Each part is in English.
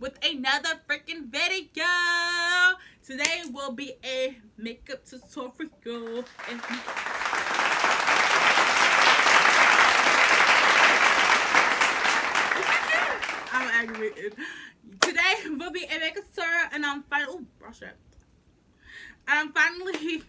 with another freaking video. Today will be a makeup tutorial. I'm aggravated. Today will be a makeup tutorial, and I'm finally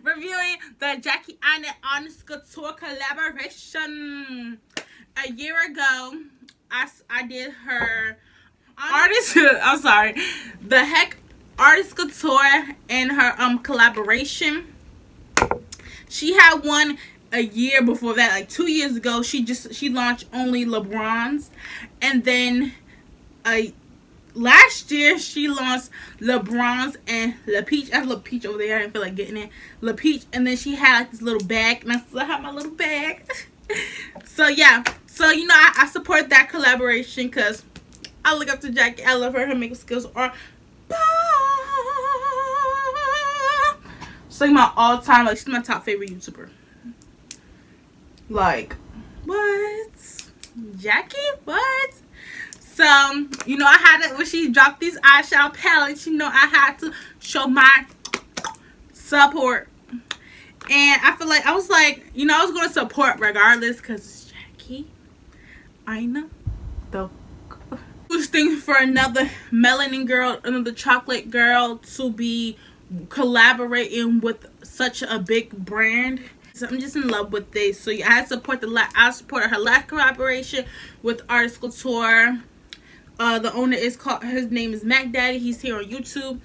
reviewing the Jackie Anastasia tour collaboration. A year ago, I did her the heck artist couture and her collaboration. She had one a year before that, like 2 years ago. She launched only LeBron's, and then last year she launched LeBron's and La Peach. I have La Peach over there. I didn't feel like getting it. La Peach, and then she had like this little bag, and I still have my little bag. So yeah, so you know I support that collaboration because I look up to Jackie. I love her. Her makeup skills are she's like my all-time, like she's my top favorite YouTuber. Like, what? Jackie? What? So, you know, I had to, when she dropped these eyeshadow palettes, you know, I had to show my support. And I feel like, I was like, you know, I was going to support regardless because it's Jackie. Aina. The thing for another melanin girl, another chocolate girl to be collaborating with such a big brand. So I'm just in love with this. So yeah, I supported her last collaboration with Artist Couture. The owner is his name is Mac Daddy. He's here on YouTube,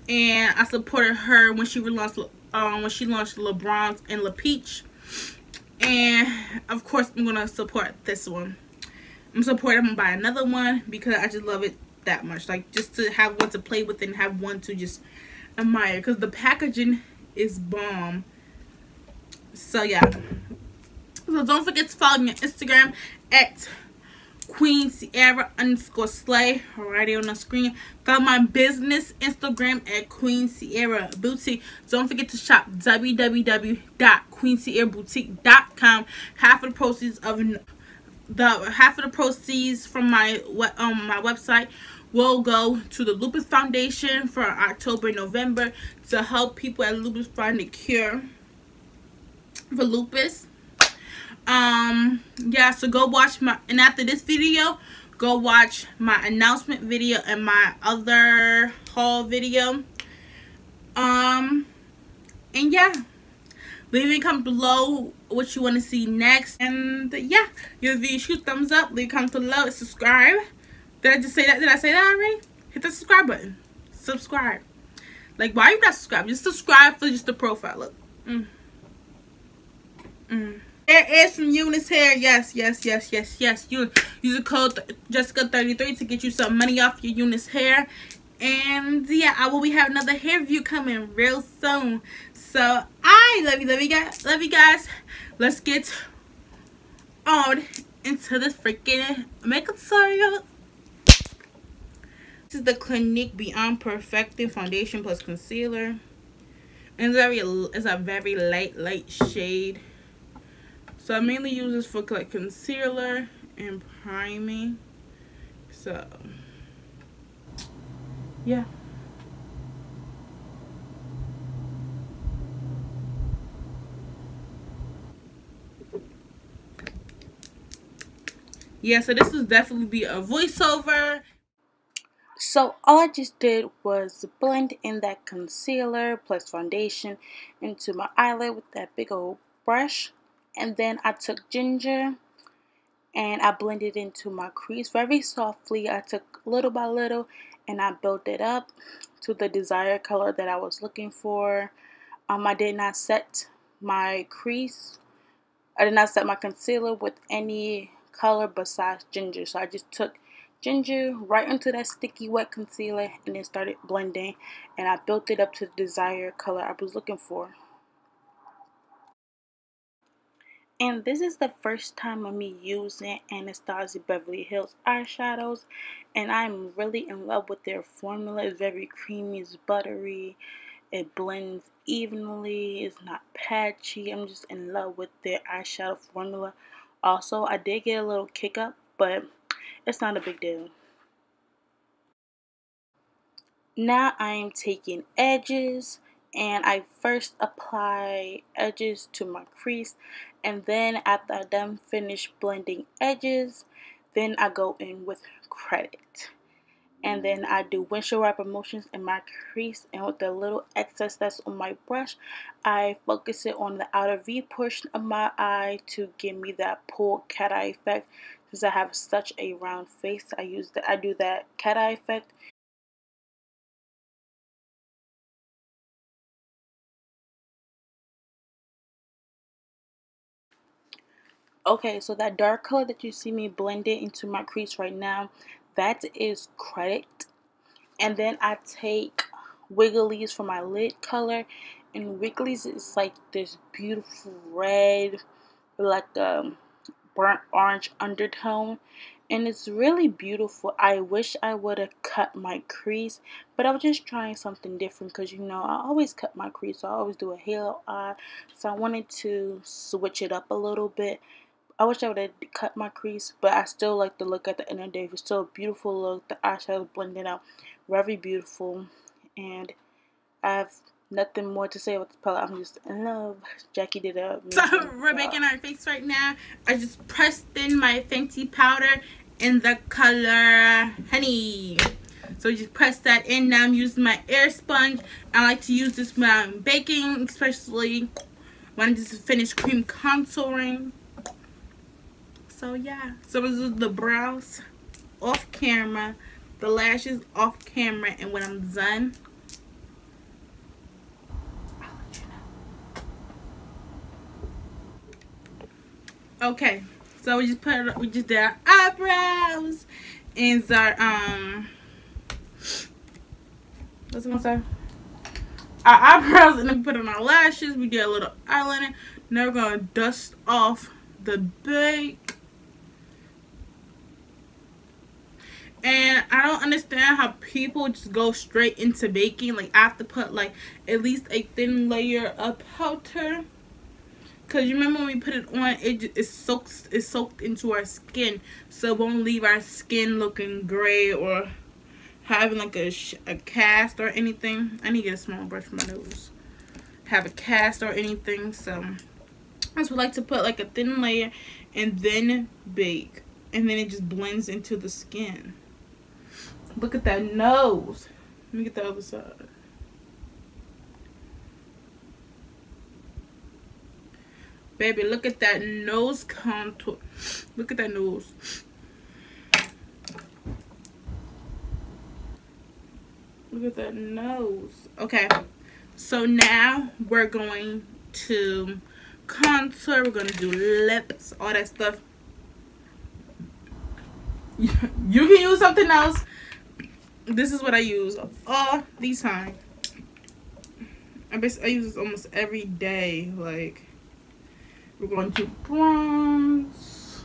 and I supported her when she launched LeBron's and La Peach. And of course, I'm gonna support this one. I'm supporting him by another one because I just love it that much. Like, just to have one to play with and have one to just admire, because the packaging is bomb. So yeah, so don't forget to follow me on Instagram at Cierra_slay right here on the screen. Follow my business Instagram at Cierra Beauty. Don't forget to shop www.queensierraboutique.com. Half of the proceeds from my website will go to the Lupus Foundation for October and November to help people at Lupus find a cure for lupus. Yeah, so go watch and after this video, go watch my announcement video and my other haul video. And yeah, leave a comment below what you want to see next. And yeah, give the video a thumbs up, leave a comment below, and subscribe. Did I just say that? Did I say that already? Hit the subscribe button. Subscribe. Like, why are you not subscribed? Just subscribe for just the profile. Look. There is from Eunice hair. Yes. Use the code Jessica33 to get you some money off your Eunice hair. And yeah, I will be having another hair review coming real soon. So I love you guys. Let's get on into this freaking makeup tutorial. This is the Clinique Beyond Perfecting Foundation plus Concealer. And it's a very light shade. So I mainly use this for like concealer and priming. So yeah. Yeah, so this will definitely be a voiceover. So all I just did was blend in that concealer plus foundation into my eyelid with that big old brush. And then I took ginger and I blended into my crease very softly. I took little by little and I built it up to the desired color that I was looking for. I did not set my crease. I did not set my concealer with any color besides ginger. So I just took ginger right into that sticky wet concealer and then started blending, and I built it up to the desired color I was looking for. And this is the first time of me using Anastasia Beverly Hills eyeshadows, and I'm really in love with their formula. It's very creamy, it's buttery, it blends evenly, it's not patchy. I'm just in love with their eyeshadow formula. Also, I did get a little kick up, but it's not a big deal. Now I'm taking edges, and I first apply edges to my crease, and then after I done finish blending edges, then I go in with credit. And then I do windshield wiper motions in my crease, and with the little excess that's on my brush, I focus it on the outer V portion of my eye to give me that pulled cat eye effect. Since I have such a round face, I do that cat eye effect. Okay, so that dark color that you see me blended into my crease right now, that is credit. And then I take Wigglies for my lid color, and Wigglies is like this beautiful red, like a burnt orange undertone, and it's really beautiful. I wish I would have cut my crease, but I was just trying something different because, you know, I always cut my crease, so I always do a halo eye, so I wanted to switch it up a little bit. I wish I would have cut my crease, but I still like the look at the end of the day. It's still a beautiful look. The eyeshadow blended out very beautiful, and I have nothing more to say about this palette. I'm just in love. Jackie did a So we're making our face right now. I just pressed in my Fenty powder in the color Honey. So you just press that in. Now I'm using my Airspun. I like to use this when I'm baking, especially when I just finished cream contouring. So yeah, so this is the brows off camera, the lashes off camera, and when I'm done, I'll let you know. Okay, so we just did our eyebrows and our what's it gonna say? Our eyebrows, and then we put on our lashes. We did a little eyeliner. Now we're gonna dust off the bake. And I don't understand how people just go straight into baking. Like, I have to put like at least a thin layer of powder, because you remember when we put it on, it soaked into our skin, so it won't leave our skin looking gray or having like a cast or anything. I need to get a small brush for my nose. Have a cast or anything. So I just would like to put like a thin layer and then bake, and then it just blends into the skin. Look at that nose. Let me get the other side. Baby, look at that nose contour. Look at that nose. Look at that nose. Okay, so now we're going to contour. We're going to do lips, all that stuff. You can use something else. This is what I use all the time. I use this almost every day. Like, we're going to bronze,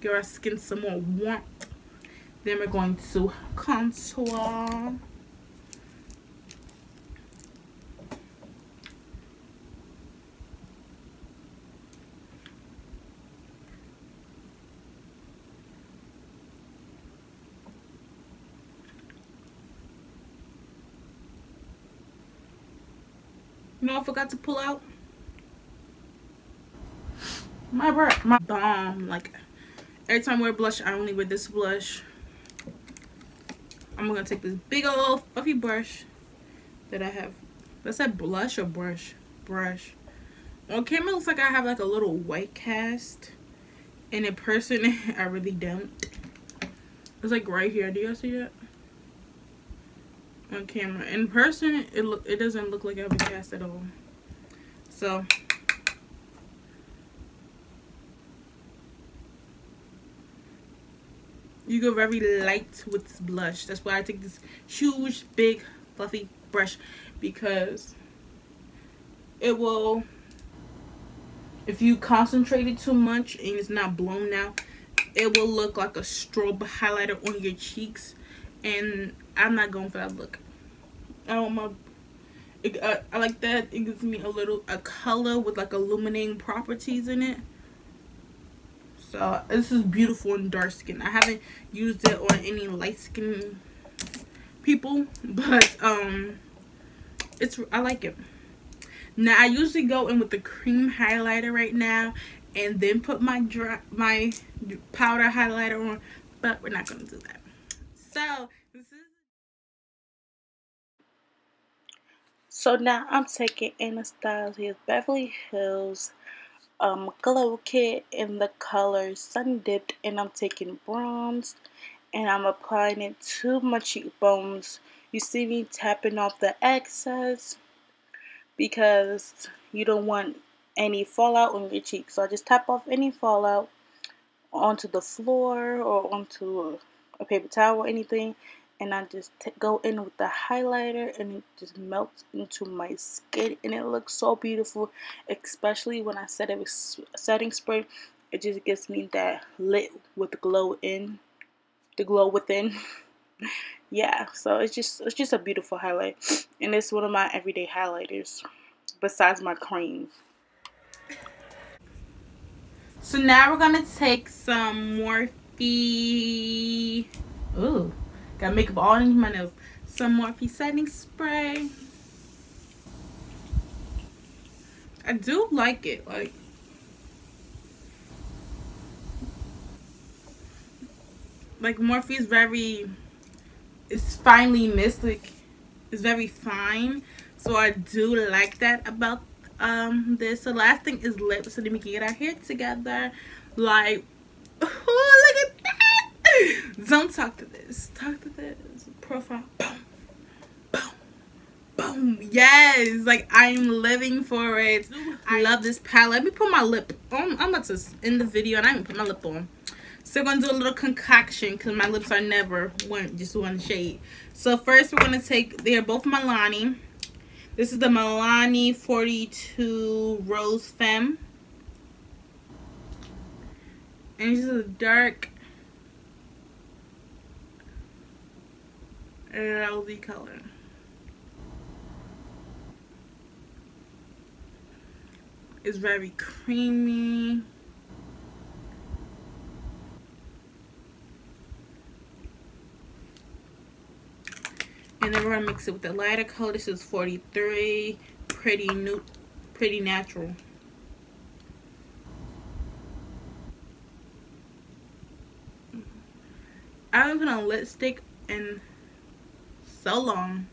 give our skin some more warmth. Then we're going to contour. You know, I forgot to pull out my brush. My bomb. Like, every time I wear blush, I only wear this blush. I'm gonna take this big old fluffy brush that I have. That's that blush or brush? Brush. On camera, it looks like I have like a little white cast, and in person, I really don't. It's like right here. Do you guys see that? On camera. In person, it doesn't look like I have a cast at all. So you go very light with blush. That's why I take this huge, big, fluffy brush, because it will, if you concentrate it too much and it's not blown out, it will look like a strobe highlighter on your cheeks, and I'm not going for that look. I don't want I like that. It gives me a color with like illuminating properties in it. So this is beautiful in dark skin. I haven't used it on any light skin people, but I like it. Now I usually go in with the cream highlighter right now and then put my powder highlighter on, but we're not gonna do that. So now I'm taking Anastasia's Beverly Hills glow kit in the color Sun Dipped, and I'm taking bronze and I'm applying it to my cheekbones. You see me tapping off the excess because you don't want any fallout on your cheek. So I just tap off any fallout onto the floor or onto a paper towel or anything, and I just go in with the highlighter and it just melts into my skin, and it looks so beautiful, especially when I set it with setting spray. It just gives me that lit with the glow within. Yeah, so it's just a beautiful highlight, and it's one of my everyday highlighters besides my cream. So now we're gonna take some Morphe. Ooh, got makeup all in my nose. Some Morphe setting spray. I do like it. Like Morphe is it's finely mist. Like, it's very fine. So I do like that about this. So last thing is lips, so then we can get our hair together. Like, oh, look at that. Don't talk to this. Talk to this. Profile. Boom. Boom. Boom. Yes. Like, I'm living for it. I love this palette. Let me put my lip on. I'm about to end the video and I even put my lip on. So we're going to do a little concoction because my lips are never just one shade. So first we're going to take, they're both Milani. This is the Milani 42 Rose Femme. And this is a dark rosy color. It's very creamy. And then we're gonna mix it with the lighter color. This is 43, pretty natural. I haven't put on lipstick in so long.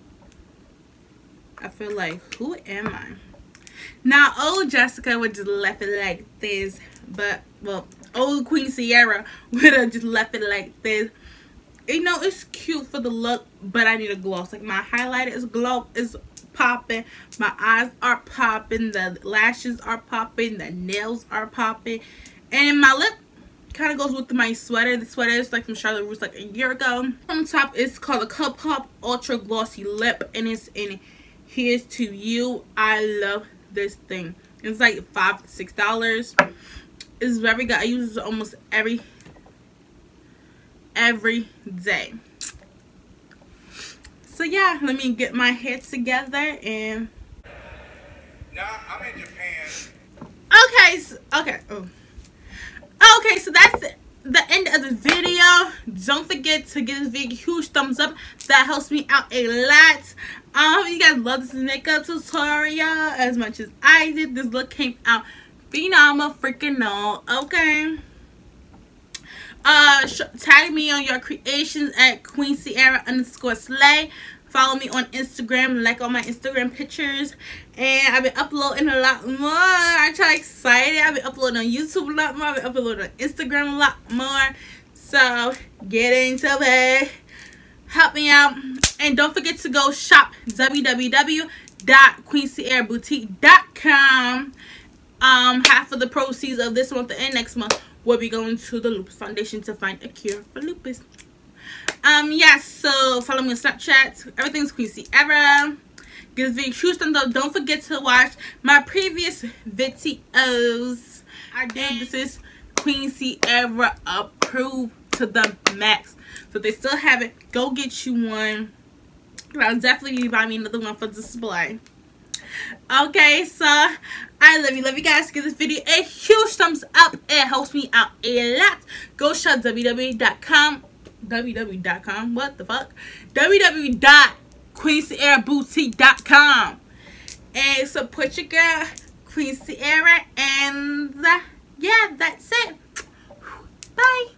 I feel like, who am I? Now, old Jessica would just left it like this, but well, old Queen Cierra would have just left it like this. You know, it's cute for the look, but I need a gloss. Like, my highlighter is popping, my eyes are popping, the lashes are popping, the nails are popping, and my lip kind of goes with my sweater. The sweater is like from Charlotte Russe like a year ago. On top, it's called a Cup Pop Ultra Glossy Lip, and it's in Here's to You. I love this thing. It's like $5 to $6. It's very good. I use it almost every day. So yeah, let me get my hair together and I'm in Japan. Okay, so that's the end of the video. Don't forget to give this video a huge thumbs up. That helps me out a lot. You guys love this makeup tutorial as much as I did. This look came out phenomenal, freaking no. Okay. Tag me on your creations at QueenCierra_slay. Follow me on Instagram, like all my Instagram pictures, and I've been uploading a lot more. I'm so excited. I've been uploading on YouTube a lot more. I've been uploading on Instagram a lot more. So get into it. Help me out, and don't forget to go shop www.queencierraboutique.com. Half of the proceeds of this month and next month will be going to the Lupus Foundation to find a cure for lupus. Yeah, so follow me on Snapchat. Everything's Queen Cierra. Give this video a huge thumbs up. Don't forget to watch my previous videos. This is Queen Cierra approved to the max. So if they still have it, go get you one. I'll definitely be buying me another one for display. Okay, so I love you guys. Give this video a huge thumbs up. It helps me out a lot. Go shop www.com. What the fuck? www.queensierraboutique.com and support your girl Queen Cierra. And yeah, that's it. Bye.